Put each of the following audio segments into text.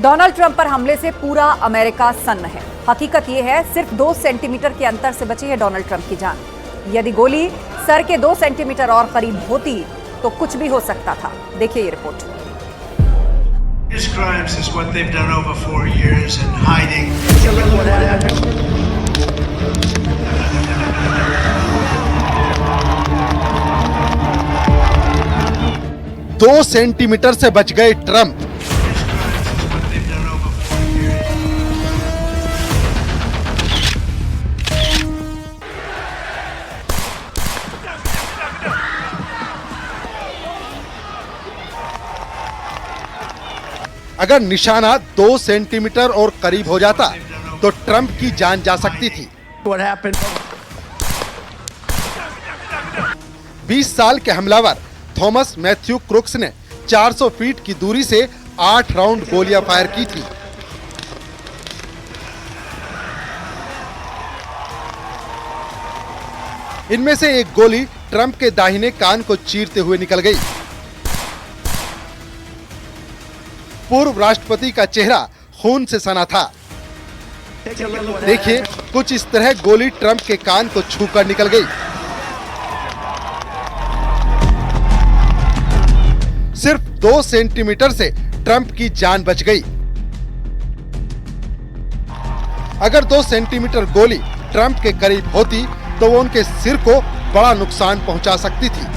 Donald Trump पर हमले से पूरा अमेरिका सन्न है। हकीकत यह है, सिर्फ 2 सेंटीमीटर के अंतर से बची है डोनाल्ड ट्रंप की जान। यदि गोली सर के 2 सेंटीमीटर और करीब होती तो कुछ भी हो सकता था। देखिए ये report. His crimes is what they've done over 4 years in hiding. 2 centimetre से बच गए ट्रंप। अगर निशाना 2 सेंटीमीटर और करीब हो जाता तो ट्रंप की जान जा सकती थी। 20 साल के हमलावर थॉमस मैथ्यू क्रुक्स ने 400 फीट की दूरी से 8 राउंड गोलियां फायर की थी। इनमें से एक गोली ट्रंप के दाहिने कान को चीरते हुए निकल गई। पूर्व राष्ट्रपति का चेहरा खून से सना था। देखिए, कुछ इस तरह गोली ट्रंप के कान को छूकर निकल गई। सिर्फ 2 सेंटीमीटर से ट्रंप की जान बच गई। अगर 2 सेंटीमीटर गोली ट्रंप के करीब होती तो वो उनके सिर को बड़ा नुकसान पहुंचा सकती थी।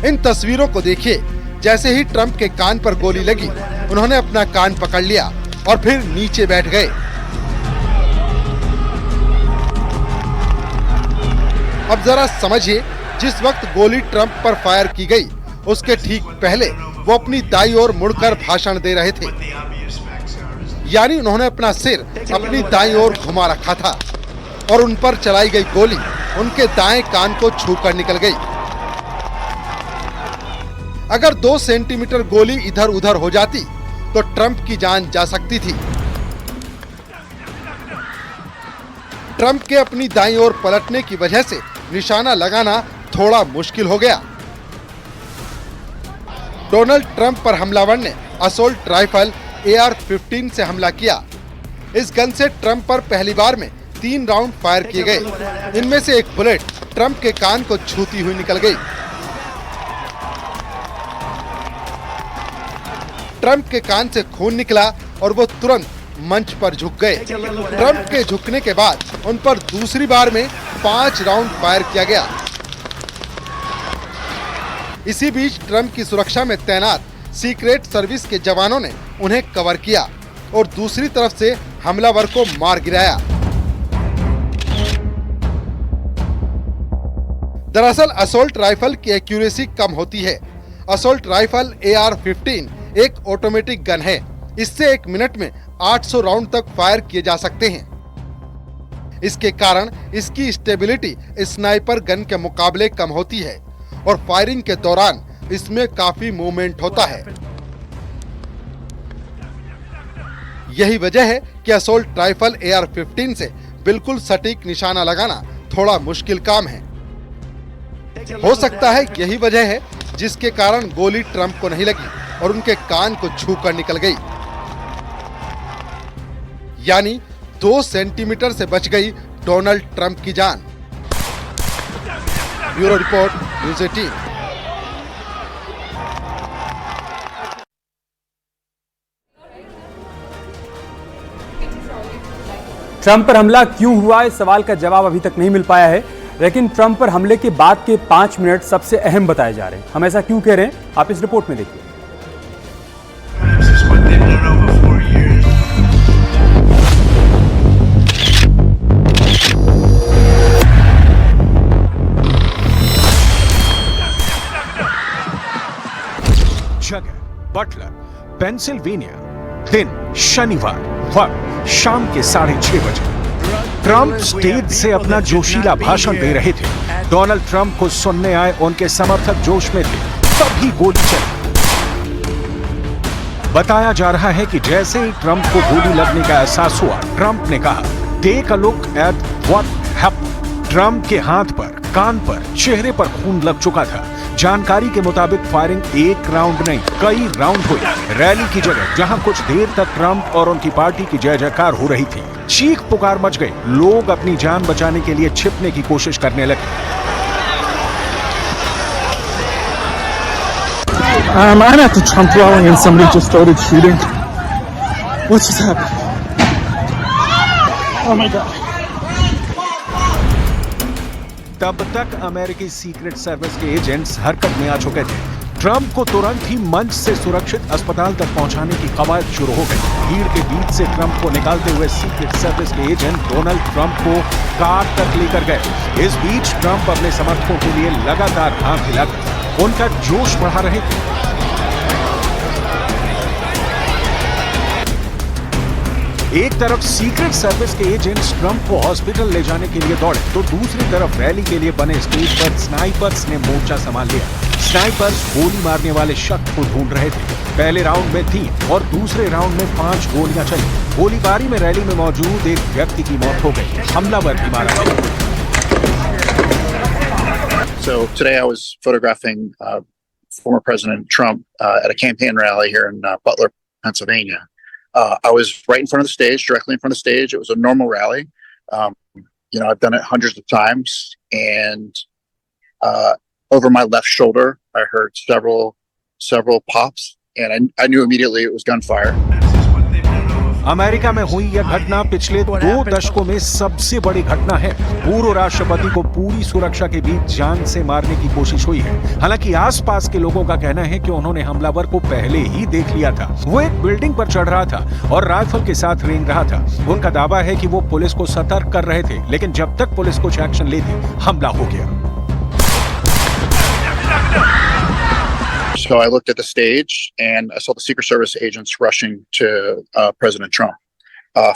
इन तस्वीरों को देखिए। जैसे ही ट्रंप के कान पर गोली लगी, उन्होंने अपना कान पकड़ लिया और फिर नीचे बैठ गए। अब जरा समझिए, जिस वक्त गोली ट्रंप पर फायर की गई, उसके ठीक पहले वो अपनी दाईं ओर मुड़कर भाषण दे रहे थे। यानी उन्होंने अपना सिर अपनी दाईं ओर घुमा रखा था और उन पर चलाई गई गोली उनके दाएं कान को छूकर निकल गई। अगर 2 सेंटीमीटर गोली इधर उधर हो जाती तो ट्रंप की जान जा सकती थी। ट्रंप के अपनी दाईं ओर पलटने की वजह से निशाना लगाना थोड़ा मुश्किल हो गया। डोनाल्ड ट्रंप पर हमलावर ने असोल्ट राइफल AR-15 से हमला किया। इस गन से ट्रंप पर पहली बार में 3 राउंड फायर किए गए। इनमें से एक बुलेट ट्रंप के कान को छूती हुई निकल गई। ट्रंप के कान से खून निकला और वो तुरंत मंच पर झुक गए। ट्रंप के झुकने के बाद उन पर दूसरी बार में 5 राउंड फायर किया गया। इसी बीच ट्रंप की सुरक्षा में तैनात सीक्रेट सर्विस के जवानों ने उन्हें कवर किया और दूसरी तरफ से हमलावर को मार गिराया। दरअसल असोल्ट राइफल की एक्यूरेसी कम होती है। असोल्ट राइफल AR-15 एक ऑटोमेटिक गन है। इससे 1 मिनट में 800 राउंड तक फायर किए जा सकते हैं। इसके कारण इसकी स्टेबिलिटी स्नाइपर गन के मुकाबले कम होती है और फायरिंग के दौरान इसमें काफी मूवमेंट होता है। यही वजह है कि असोल्ट राइफल AR-15 से बिल्कुल सटीक निशाना लगाना थोड़ा मुश्किल काम है। हो सकता है यही वजह है जिसके कारण गोली ट्रंप को नहीं लगी और उनके कान को छूकर निकल गई। यानी 2 सेंटीमीटर से बच गई डोनाल्ड ट्रंप की जान। Bureau report, news 18। ट्रंप पर हमला क्यों हुआ, इस सवाल का जवाब अभी तक नहीं मिल पाया है। लेकिन ट्रंप पर हमले के बाद के 5 मिनट सबसे अहम बताए जा रहे हैं। हम ऐसा क्यों कह रहे हैं, आप इस रिपोर्ट में देखिए। जगह बटलर, पेंसिल्वेनिया। दिन शनिवार, वक्त शाम के 6:30 बजे। ट्रंप स्टेज से अपना जोशीला भाषण दे रहे थे। डोनाल्ड ट्रंप को सुनने आए उनके समर्थक जोश में थे, तभी गोली चली। बताया जा रहा है कि जैसे ही ट्रंप को गोली लगने का एहसास हुआ, ट्रंप ने कहा, take a look at what happened. Trump के हाथ पर कान पर, चेहरे पर खून लग चुका था। जानकारी के मुताबिक फायरिंग एक राउंड नहीं, कई राउंड हुई। रैली की जगह जहां कुछ देर तक ट्रंप और उनकी पार्टी की जय जयकार हो रही थी, चीख पुकार मच गई। लोग अपनी जान बचाने के लिए छिपने की कोशिश करने लगे। I'm at the Trump rally and somebody just started shooting. What's just happened? Oh my God. तब तक अमेरिकी सीक्रेट सर्विस के एजेंट्स हरकत में आ चुके थे। ट्रंप को तुरंत ही मंच से सुरक्षित अस्पताल तक पहुंचाने की कवायद शुरू हो गई। भीड़ के बीच से ट्रंप को निकालते हुए सीक्रेट सर्विस के एजेंट डोनाल्ड ट्रंप को कार तक लेकर गए। इस बीच ट्रंप अपने समर्थकों के लिए लगातार हाथ हिलाकर उनका जोश बढ़ा रहे थे। एक तरफ सीक्रेट सर्विस के एजेंट्स ट्रंप को हॉस्पिटल ले जाने के लिए दौड़े, तो दूसरी तरफ रैली के लिए बने स्टेज पर स्नाइपर्स ने मोर्चा संभाल लिया। स्नाइपर्स गोली मारने वाले शख्स को ढूंढ रहे थे। पहले राउंड में 3 और दूसरे राउंड में 5 गोलियां चली। गोलीबारी में रैली में मौजूद एक व्यक्ति की मौत हो गई, हमलावर भी मारा गया। So today I was photographing former President Trump at a campaign rally here in Butler, Pennsylvania. I was right in front of the stage, directly in front of the stage. It was a normal rally. I've done it hundreds of times, and over my left shoulder, I heard several pops, and I knew immediately it was gunfire. America में हुई यह घटना पिछले 2 दशकों में सबसे बड़ी घटना है। पूर्व राष्ट्रपति को पूरी सुरक्षा के बीच जान से मारने की कोशिश हुई है। हालांकि आसपास के लोगों का कहना है कि उन्होंने हमलावर को पहले ही देख लिया था। वो एक बिल्डिंग पर चढ़ रहा था और राइफल के साथ रेंग रहा था। उनका दावा है कि वो पुलिस को सतर्क कर रहे थे, लेकिन जब तक पुलिस कुछ एक्शन लेती, हमला हो गया। So I looked at the stage and I saw the Secret Service agents rushing to President Trump.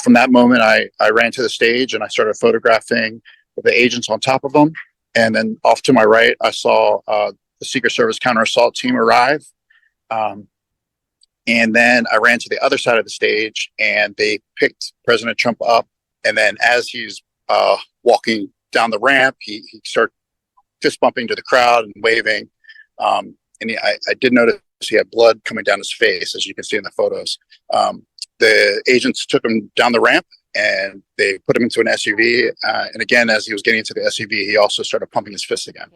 From that moment, I ran to the stage and I started photographing the agents on top of them. And then off to my right, I saw the Secret Service counter-assault team arrive. And then I ran to the other side of the stage and they picked President Trump up. And then as he's walking down the ramp, he started fist bumping to the crowd and waving. And I did notice he had blood coming down his face, as you can see in the photos. The agents took him down the ramp and they put him into an SUV. And again, as he was getting into the SUV, he also started pumping his fist again.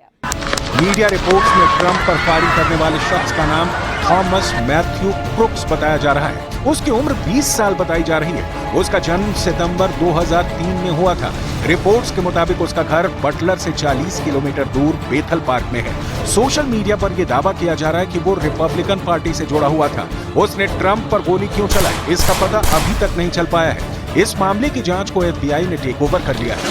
Media reports में Trump पर firing करने वाले शख्स का नाम Thomas Matthew crooks बताया जा रहा है। उसकी उम्र 20 साल बताई जा रही है। उसका जन्म सितंबर 2003 में हुआ था। रिपोर्ट्स के मुताबिक उसका घर बटलर से 40 किलोमीटर दूर बेथल पार्क में है। सोशल मीडिया पर यह दावा किया जा रहा है कि वो रिपब्लिकन पार्टी से जुड़ा हुआ था। उसने ट्रंप पर गोली क्यों चलाई, इसका पता अभी तक नहीं चल पाया है। इस मामले की जांच को FBI ने टेक ओवर कर लिया है।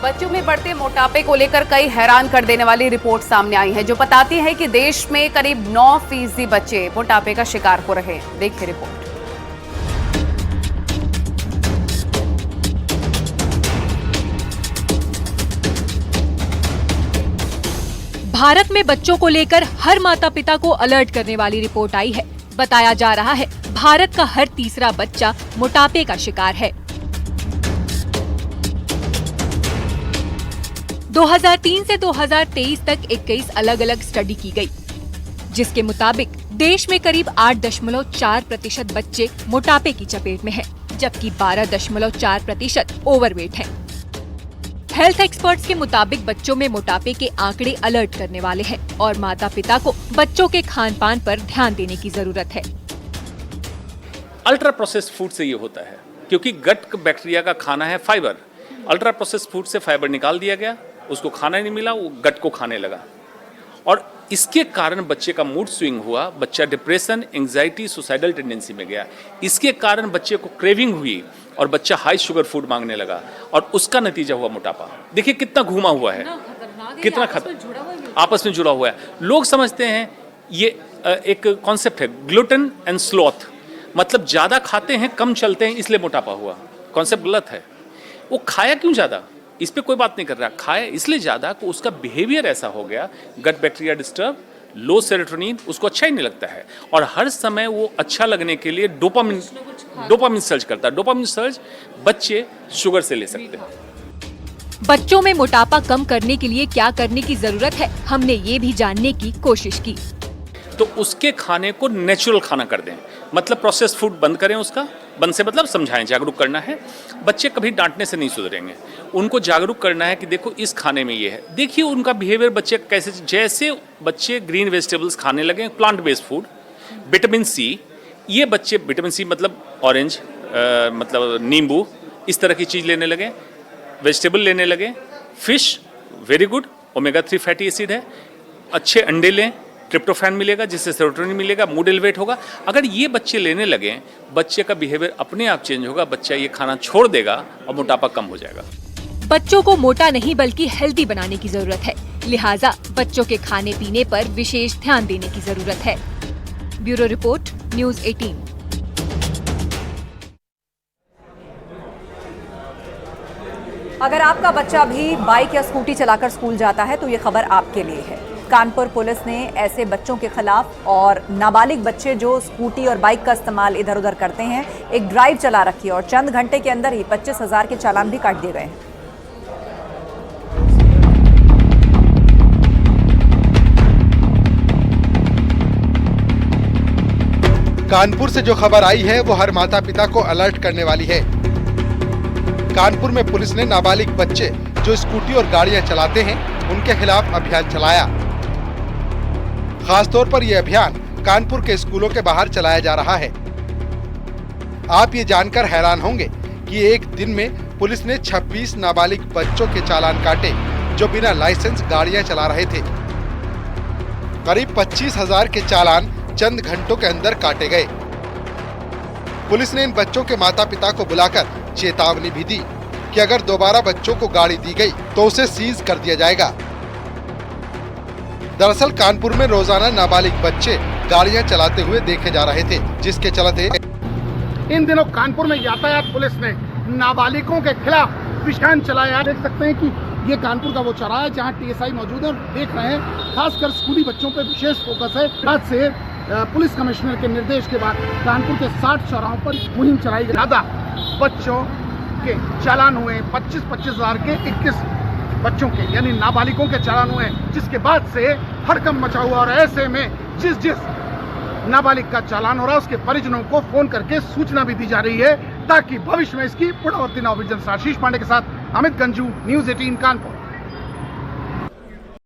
बच्चों में बढ़ते मोटापे को लेकर कई हैरान कर देने वाली रिपोर्ट सामने आई है, जो बताती है कि देश में करीब 9% बच्चे मोटापे का शिकार हो रहे हैं। देखिए रिपोर्ट। भारत में बच्चों को लेकर हर माता पिता को अलर्ट करने वाली रिपोर्ट आई है। बताया जा रहा है भारत का हर तीसरा बच्चा मोटापे का शिकार है। 2003 से 2023 तक 21 अलग अलग स्टडी की गई, जिसके मुताबिक देश में करीब 8.4% बच्चे मोटापे की चपेट में हैं, जबकि 12.4% ओवरवेट हैं। हेल्थ एक्सपर्ट्स के मुताबिक बच्चों में मोटापे के आंकड़े अलर्ट करने वाले हैं और माता पिता को बच्चों के खान पान पर ध्यान देने की जरूरत है। अल्ट्रा प्रोसेस्ड फूड से ये होता है, क्योंकि गट बैक्टीरिया का खाना है फाइबर। अल्ट्रा प्रोसेस्ड फूड से फाइबर निकाल दिया गया, उसको खाना नहीं मिला, वो गट को खाने लगा और इसके कारण बच्चे का मूड स्विंग हुआ। बच्चा डिप्रेशन, एंजाइटी, सुसाइडल टेंडेंसी में गया। इसके कारण बच्चे को क्रेविंग हुई और बच्चा हाई शुगर फूड मांगने लगा और उसका नतीजा हुआ मोटापा। देखिए कितना घुमा हुआ है, कितना आपस में जुड़ा हुआ है। लोग समझते हैं ये एक कॉन्सेप्ट है ग्लूटेन एंड स्लॉथ, मतलब ज्यादा खाते हैं कम चलते हैं इसलिए मोटापा हुआ। कॉन्सेप्ट गलत है। वो खाया क्यों ज्यादा, इस पे कोई बात नहीं कर रहा। खाया इसलिए ज्यादा कि उसका बिहेवियर ऐसा हो गया, गट बैक्टीरिया डिस्टर्ब, लो सेरोटोनिन, उसको अच्छा ही नहीं लगता है और हर समय वो अच्छा लगने के लिए डोपामिन डोपामिन सर्ज करता है। डोपामिन सर्ज बच्चे शुगर से ले सकते हैं। बच्चों में मोटापा कम करने के लिए क्या करने की जरूरत है, हमने ये भी जानने की कोशिश की। तो उसके खाने को नेचुरल खाना कर दें, मतलब प्रोसेस फूड बंद करें। उसका बंद से मतलब समझाएं, जागरूक करना है। बच्चे कभी डांटने से नहीं सुधरेंगे, उनको जागरूक करना है कि देखो इस खाने में ये है। देखिए उनका बिहेवियर बच्चे कैसे, जैसे बच्चे ग्रीन वेजिटेबल्स खाने लगे, plant based food, vitamin C, ये बच्चे विटामिन सी मतलब ऑरेंज, मतलब नींबू, इस तरह की चीज़ लेने लगे, वेजिटेबल लेने लगे, fish very good, omega 3 fatty acid है, अच्छे अंडे लें, ट्रिप्टोफैन मिलेगा जिससे सेरोटोनिन मिलेगा, मूड एलिवेट होगा। अगर ये बच्चे लेने लगे, बच्चे का बिहेवियर अपने आप चेंज होगा, बच्चा ये खाना छोड़ देगा और मोटापा कम हो जाएगा। बच्चों को मोटा नहीं बल्कि हेल्दी बनाने की जरूरत है, लिहाजा बच्चों के खाने पीने पर विशेष ध्यान देने की जरूरत है। Bureau report, news 18। अगर आपका बच्चा भी बाइक या स्कूटी चलाकर स्कूल जाता है तो ये खबर आपके लिए है। कानपुर पुलिस ने ऐसे बच्चों के खिलाफ और नाबालिग बच्चे जो स्कूटी और बाइक का इस्तेमाल इधर उधर करते हैं, एक ड्राइव चला रखी है और चंद घंटे के अंदर ही 25,000 के चालान भी काट दिए गए हैं। कानपुर से जो खबर आई है वो हर माता पिता को अलर्ट करने वाली है। कानपुर में पुलिस ने नाबालिग बच्चे जो स्कूटी और गाड़ियां चलाते हैं उनके खिलाफ अभियान चलाया। खासतौर पर यह अभियान कानपुर के स्कूलों के बाहर चलाया जा रहा है। आप ये जानकर हैरान होंगे कि एक दिन में पुलिस ने 26 नाबालिग बच्चों के चालान काटे जो बिना लाइसेंस गाड़ियां चला रहे थे। करीब 25,000 के चालान चंद घंटों के अंदर काटे गए। पुलिस ने इन बच्चों के माता पिता को बुलाकर चेतावनी भी दी कि अगर दोबारा बच्चों को गाड़ी दी गई तो उसे सीज कर दिया जाएगा। दरअसल कानपुर में रोजाना नाबालिग बच्चे गाड़ियां चलाते हुए देखे जा रहे थे, जिसके चलते इन दिनों कानपुर में यातायात पुलिस ने नाबालिगों के खिलाफ अभियान चलाया। देख सकते हैं कि ये कानपुर का वो चौराहा है जहाँ TSI मौजूद है और देख रहे हैं खासकर स्कूली बच्चों पे विशेष फोकस है। आज से पुलिस कमिश्नर के निर्देश के बाद कानपुर के 60 चौराहों पर मुहिम चलाई गई। ज्यादा बच्चों के चालान हुए 25,000 के 21 बच्चों के यानी नाबालिगों के चालान हुए, जिसके बाद से हड़कंप मचा हुआ। और ऐसे में जिस नाबालिग का चालान हो रहा है उसके परिजनों को फोन करके सूचना भी दी जा रही है ताकि भविष्य में इसकी पुनरावृत्ति न हो। विजन आशीष पांडे के साथ अमित गंजू, न्यूज़ 18 कानपुर।